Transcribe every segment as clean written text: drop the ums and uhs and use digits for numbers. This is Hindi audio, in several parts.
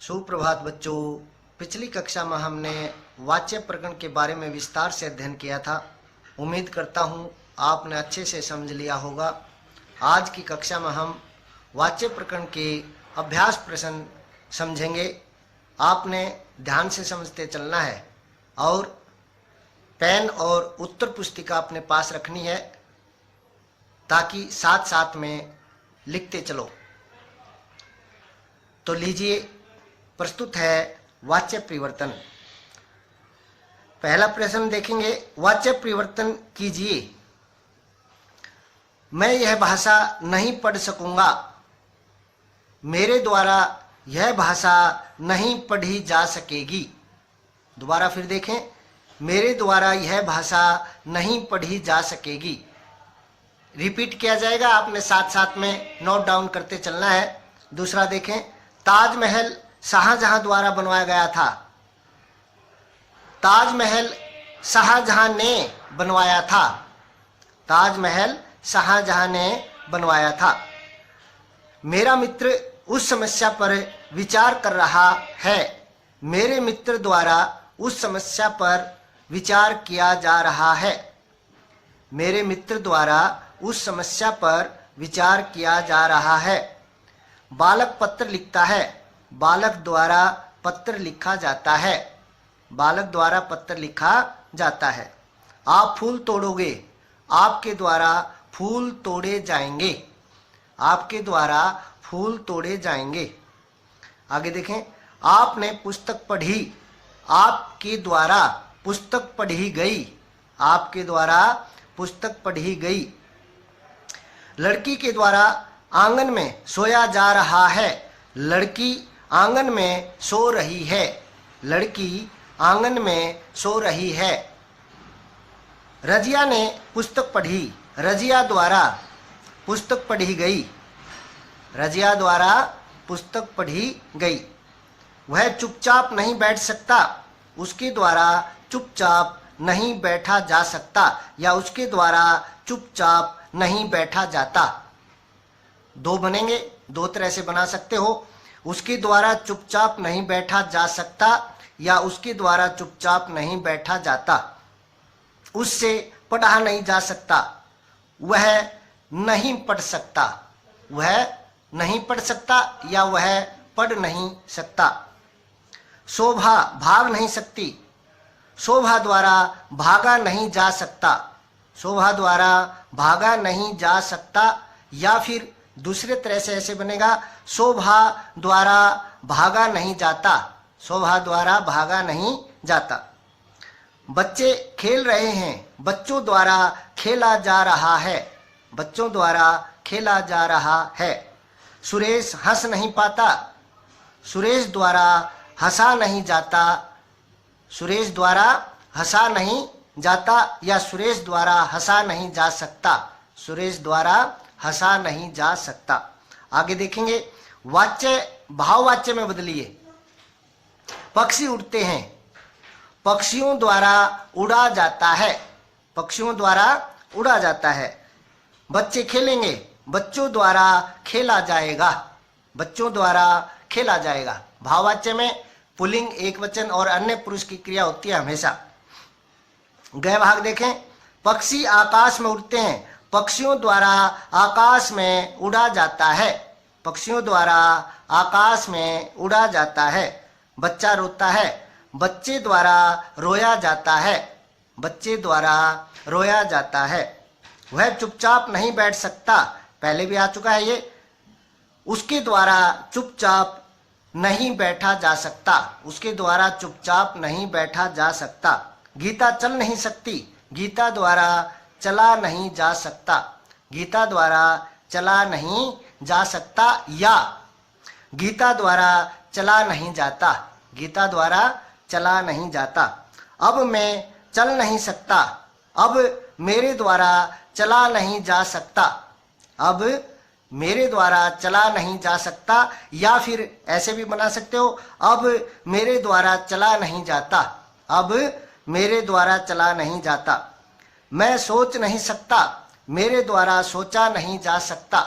सुप्रभात बच्चों। पिछली कक्षा में हमने वाच्य प्रकरण के बारे में विस्तार से अध्ययन किया था। उम्मीद करता हूँ आपने अच्छे से समझ लिया होगा। आज की कक्षा में हम वाच्य प्रकरण के अभ्यास प्रश्न समझेंगे। आपने ध्यान से समझते चलना है और पेन और उत्तर पुस्तिका अपने पास रखनी है ताकि साथ साथ में लिखते चलो। तो लीजिए, प्रस्तुत है वाच्य परिवर्तन। पहला प्रश्न देखेंगे। वाच्य परिवर्तन कीजिए। मैं यह भाषा नहीं पढ़ सकूंगा। मेरे द्वारा यह भाषा नहीं पढ़ी जा सकेगी। दोबारा फिर देखें। मेरे द्वारा यह भाषा नहीं पढ़ी जा सकेगी। रिपीट किया जाएगा, आपने साथ साथ में नोट डाउन करते चलना है। दूसरा देखें। ताजमहल शाहजहां द्वारा बनवाया गया था। ताजमहल शाहजहां ने बनवाया था। ताजमहल शाहजहां ने बनवाया था। मेरा मित्र उस समस्या पर विचार कर रहा है। मेरे मित्र द्वारा उस समस्या पर विचार किया जा रहा है। मेरे मित्र द्वारा उस समस्या पर विचार किया जा रहा है। बालक पत्र लिखता है। बालक द्वारा पत्र लिखा जाता है। बालक द्वारा पत्र लिखा जाता है। आप फूल तोड़ोगे। आपके द्वारा फूल तोड़े जाएंगे। आपके द्वारा फूल तोड़े जाएंगे। आगे देखें। आपने पुस्तक पढ़ी। आपके द्वारा पुस्तक पढ़ी गई। आपके द्वारा पुस्तक पढ़ी गई। लड़की के द्वारा आंगन में सोया जा रहा है। लड़की आंगन में सो रही है। लड़की आंगन में सो रही है। रजिया ने पुस्तक पढ़ी। रजिया द्वारा पुस्तक पढ़ी गई। रजिया द्वारा पुस्तक पढ़ी गई। वह चुपचाप नहीं बैठ सकता। उसके द्वारा चुपचाप नहीं बैठा जा सकता या उसके द्वारा चुपचाप नहीं बैठा जाता। दो बनेंगे, दो तरह से बना सकते हो। उसके द्वारा चुपचाप नहीं बैठा जा सकता या उसके द्वारा चुपचाप नहीं बैठा जाता। उससे पढ़ा नहीं जा सकता। वह नहीं पढ़ सकता। वह नहीं पढ़ सकता या वह पढ़ नहीं सकता। शोभा भाग नहीं सकती। शोभा द्वारा भागा नहीं जा सकता। शोभा द्वारा भागा नहीं जा सकता या फिर दूसरे तरह से ऐसे बनेगा। शोभा द्वारा भागा नहीं जाता। शोभा द्वारा भागा नहीं जाता। बच्चे खेल रहे हैं। बच्चों द्वारा खेला जा रहा है। बच्चों द्वारा खेला जा रहा है। सुरेश हंस नहीं पाता। सुरेश द्वारा हंसा नहीं जाता। सुरेश द्वारा हंसा नहीं जाता या सुरेश द्वारा हंसा नहीं जा सकता। सुरेश द्वारा हंसा नहीं जा सकता। आगे देखेंगे। वाच्य भाववाच्य में बदलिए। पक्षी उड़ते हैं। पक्षियों द्वारा उड़ा जाता है। पक्षियों द्वारा उड़ा जाता है। बच्चे खेलेंगे। बच्चों द्वारा खेला जाएगा। बच्चों द्वारा खेला जाएगा। भाववाच्य में पुल्लिंग एक वचन और अन्य पुरुष की क्रिया होती है हमेशा। गए भाग देखें। पक्षी आकाश में उड़ते हैं। पक्षियों द्वारा आकाश में उड़ा जाता है। पक्षियों द्वारा आकाश में उड़ा जाता है। बच्चा रोता है। बच्चे द्वारा रोया जाता है। बच्चे द्वारा रोया जाता है। वह चुपचाप नहीं बैठ सकता। पहले भी आ चुका है ये। उसके द्वारा चुपचाप नहीं बैठा जा सकता। उसके द्वारा चुपचाप नहीं बैठा जा सकता। गीता चल नहीं सकती। गीता द्वारा चला नहीं जा सकता। गीता द्वारा चला नहीं जा सकता या गीता द्वारा चला नहीं जाता। गीता द्वारा चला नहीं जाता। अब मैं चल नहीं सकता। अब मेरे द्वारा चला नहीं जा सकता। अब मेरे द्वारा चला नहीं जा सकता या फिर ऐसे भी बना सकते हो। अब मेरे द्वारा चला नहीं जाता। अब मेरे द्वारा चला नहीं जाता। मैं सोच नहीं सकता। मेरे द्वारा सोचा नहीं जा सकता।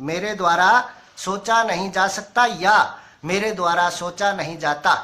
मेरे द्वारा सोचा नहीं जा सकता या मेरे द्वारा सोचा नहीं जाता,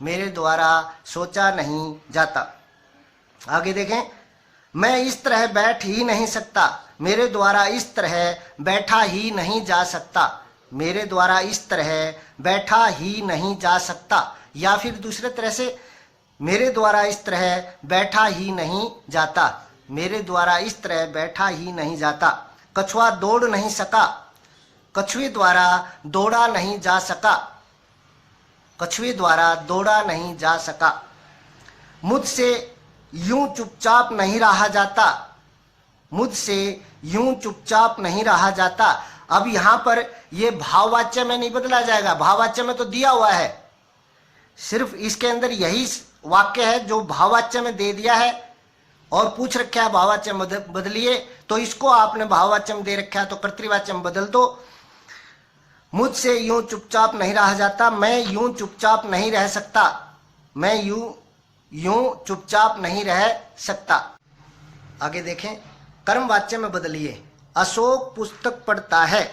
मेरे द्वारा सोचा नहीं जाता। आगे देखें, मैं इस तरह बैठ ही नहीं सकता, मेरे द्वारा इस तरह बैठा ही नहीं जा सकता, मेरे द्वारा इस तरह बैठा ही नहीं जा सकता। या फिर दूसरे तरह से, मेरे द्वारा इस तरह बैठा ही नहीं जाता, मेरे द्वारा इस तरह बैठा ही नहीं जाता। कछुआ दौड़ नहीं सका, कछुए द्वारा दौड़ा नहीं जा सका, कछुए द्वारा दौड़ा नहीं जा सका। मुझसे यूं चुपचाप नहीं रहा जाता, मुझसे यूं चुपचाप नहीं रहा जाता। अब यहां पर यह भाववाच्य में नहीं बदला जाएगा, भाववाच्य में तो दिया हुआ है, सिर्फ इसके अंदर यही वाक्य है जो भाववाच्य में दे दिया है और पूछ रखा है भाववाच्य में बदलिए, तो इसको आपने भाववाच्य में दे रखा है तो कर्तृवाच्य में बदल दो। मुझसे यूं चुपचाप नहीं रहा जाता, मैं यूं चुपचाप नहीं रह सकता, मैं यूं चुपचाप नहीं रह सकता। आगे देखें, कर्मवाच्य में बदलिए। अशोक पुस्तक पढ़ता है,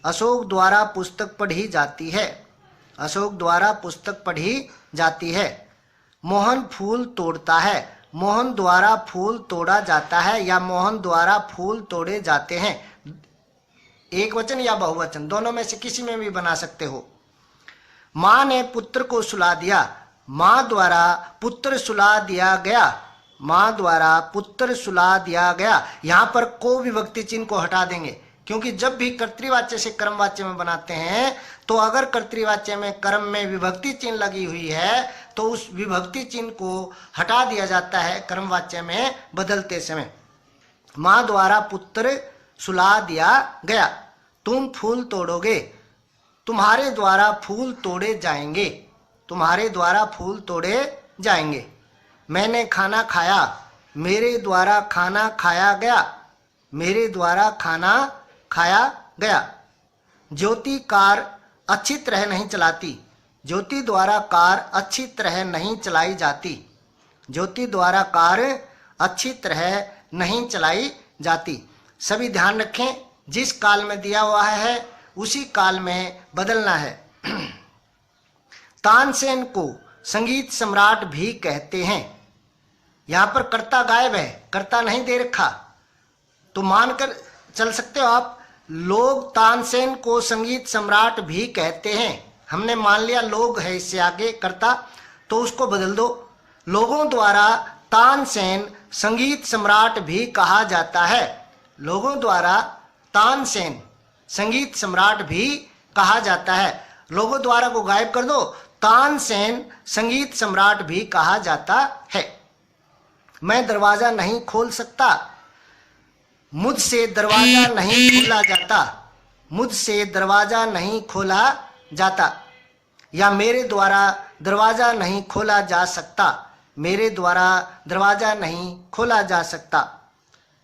अशोक द्वारा पुस्तक पढ़ी जाती है, अशोक द्वारा पुस्तक पढ़ी जाती है। मोहन फूल तोड़ता है, मोहन द्वारा फूल तोड़ा जाता है या मोहन द्वारा फूल तोड़े जाते हैं। एक वचन या बहुवचन, दोनों में से किसी में भी बना सकते हो। माँ ने पुत्र को सुला दिया, माँ द्वारा पुत्र सुला दिया गया, माँ द्वारा पुत्र सुला दिया गया। यहाँ पर को विभक्ति चिन्ह को हटा देंगे, क्योंकि जब भी कर्तृवाच्य से कर्मवाच्य में बनाते हैं तो अगर कर्तृवाच्य में कर्म में विभक्ति चिन्ह लगी हुई है तो उस विभक्ति चिन्ह को हटा दिया जाता है कर्मवाच्य में बदलते समय। माँ द्वारा पुत्र सुला दिया गया। तुम फूल तोड़ोगे, तुम्हारे द्वारा फूल तोड़े जाएंगे, तुम्हारे द्वारा फूल तोड़े जाएंगे। मैंने खाना खाया, मेरे द्वारा खाना खाया गया, मेरे द्वारा खाना खाया गया। ज्योति कार अच्छी तरह नहीं चलाती, ज्योति द्वारा कार अच्छी तरह नहीं चलाई जाती, ज्योति द्वारा कार अच्छी तरह नहीं चलाई जाती। सभी ध्यान रखें, जिस काल में दिया हुआ है उसी काल में बदलना है। तानसेन को संगीत सम्राट भी कहते हैं। यहां पर कर्ता गायब है, कर्ता नहीं दे रखा, तो मानकर चल सकते हो आप, लोग तानसेन को संगीत सम्राट भी कहते हैं। हमने मान लिया लोग है इससे आगे कर्ता, तो उसको बदल दो। लोगों द्वारा तानसेन संगीत सम्राट भी कहा जाता है, लोगों द्वारा तानसेन संगीत सम्राट भी कहा जाता है। लोगों द्वारा को गायब कर दो, तानसेन संगीत सम्राट भी कहा जाता है। मैं दरवाजा नहीं खोल सकता, मुझसे दरवाजा नहीं खोला जाता, मुझसे दरवाजा नहीं खोला जाता। या मेरे द्वारा दरवाजा नहीं खोला जा सकता, मेरे द्वारा दरवाजा नहीं खोला जा सकता।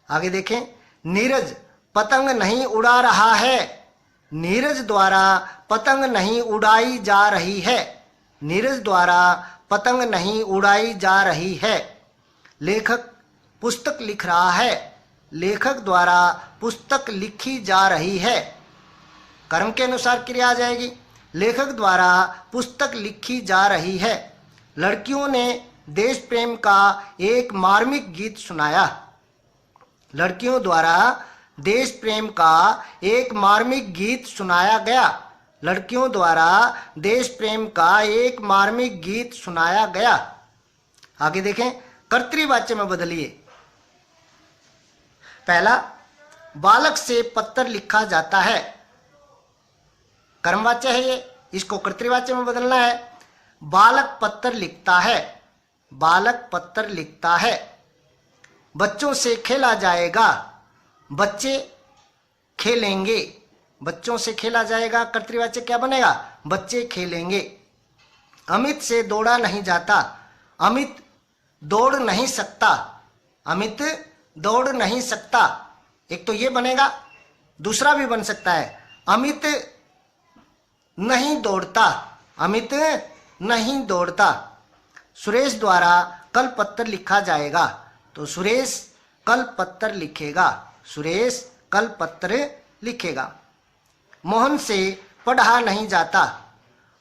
आगे देखें, नीरज पतंग नहीं उड़ा रहा है, नीरज द्वारा पतंग नहीं उड़ाई जा रही है, नीरज द्वारा पतंग नहीं उड़ाई जा रही है। लेखक पुस्तक लिख रहा है, लेखक द्वारा पुस्तक लिखी जा रही है। कर्म के अनुसार क्रिया आ जाएगी। लेखक द्वारा पुस्तक लिखी जा रही है। लड़कियों ने देश प्रेम का एक मार्मिक गीत सुनाया, लड़कियों द्वारा देश प्रेम का एक मार्मिक गीत सुनाया गया, लड़कियों द्वारा देश प्रेम का एक मार्मिक गीत सुनाया गया। आगे देखें, कर्तृवाच्य में बदलिए। पहला, बालक से पत्र लिखा जाता है, कर्मवाच्य है ये, इसको कर्तृवाच्य में बदलना है। बालक पत्र लिखता है, बालक पत्र लिखता है। बच्चों से खेला जाएगा, बच्चे खेलेंगे, बच्चों से खेला जाएगा, कर्तृवाच्य क्या बनेगा, बच्चे खेलेंगे। अमित से दौड़ा नहीं जाता, अमित दौड़ नहीं सकता, अमित दौड़ नहीं सकता। एक तो ये बनेगा, दूसरा भी बन सकता है, अमित नहीं दौड़ता, अमित नहीं दौड़ता। सुरेश द्वारा कल पत्र लिखा जाएगा, तो सुरेश कल पत्र लिखेगा, सुरेश कल पत्र लिखेगा। मोहन से पढ़ा नहीं जाता,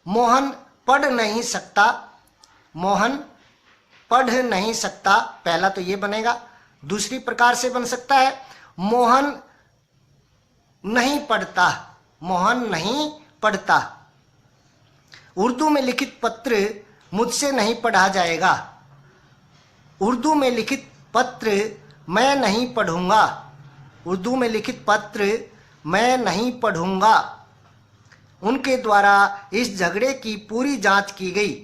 मोहन पढ़ नहीं सकता, मोहन पढ़ नहीं सकता, पहला तो ये बनेगा। दूसरी प्रकार से बन सकता है मोहन नहीं पढ़ता, मोहन नहीं पढ़ता। उर्दू में लिखित पत्र मुझसे नहीं पढ़ा जाएगा, उर्दू में लिखित पत्र मैं नहीं पढ़ूंगा, उर्दू में लिखित पत्र मैं नहीं पढ़ूंगा। उनके द्वारा इस झगड़े की पूरी जांच की गई,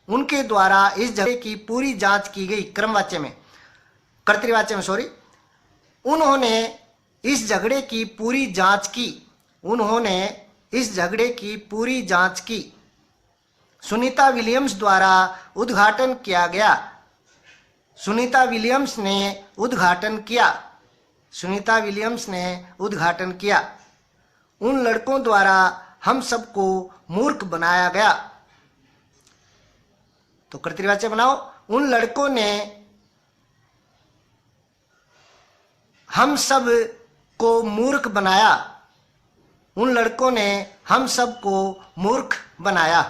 उनके द्वारा इस झगड़े की पूरी जांच की गई, क्रमवाच्य में, कर्तृवाच्य में सॉरी। उन्होंने इस झगड़े की पूरी जांच की, उन्होंने इस झगड़े की पूरी जांच की। सुनीता विलियम्स द्वारा उद्घाटन किया गया, सुनीता विलियम्स ने उद्घाटन किया, सुनीता विलियम्स ने उद्घाटन किया। उन लड़कों द्वारा हम सबको मूर्ख बनाया गया, तो कर्तृवाच्य बनाओ। उन लड़कों ने हम सब को मूर्ख बनाया, उन लड़कों ने हम सब को मूर्ख बनाया।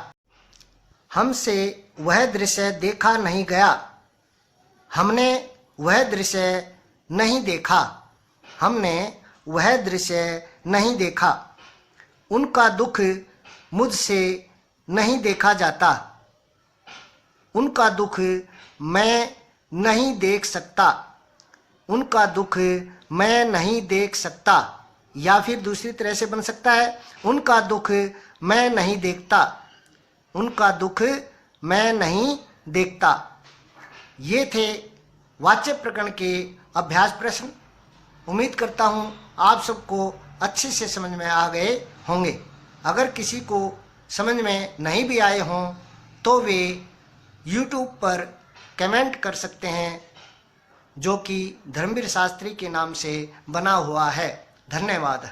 हमसे वह दृश्य देखा नहीं गया, हमने वह दृश्य नहीं देखा, हमने वह दृश्य नहीं देखा। उनका दुख मुझसे नहीं देखा जाता, उनका दुख मैं नहीं देख सकता, उनका दुख मैं नहीं देख सकता। या फिर दूसरी तरह से बन सकता है उनका दुख मैं नहीं देखता, उनका दुख मैं नहीं देखता। ये थे वाच्य प्रकरण के अभ्यास प्रश्न। उम्मीद करता हूँ आप सबको अच्छे से समझ में आ गए होंगे। अगर किसी को समझ में नहीं भी आए हों तो वे YouTube पर कमेंट कर सकते हैं, जो कि धर्मवीर शास्त्री के नाम से बना हुआ है। धन्यवाद।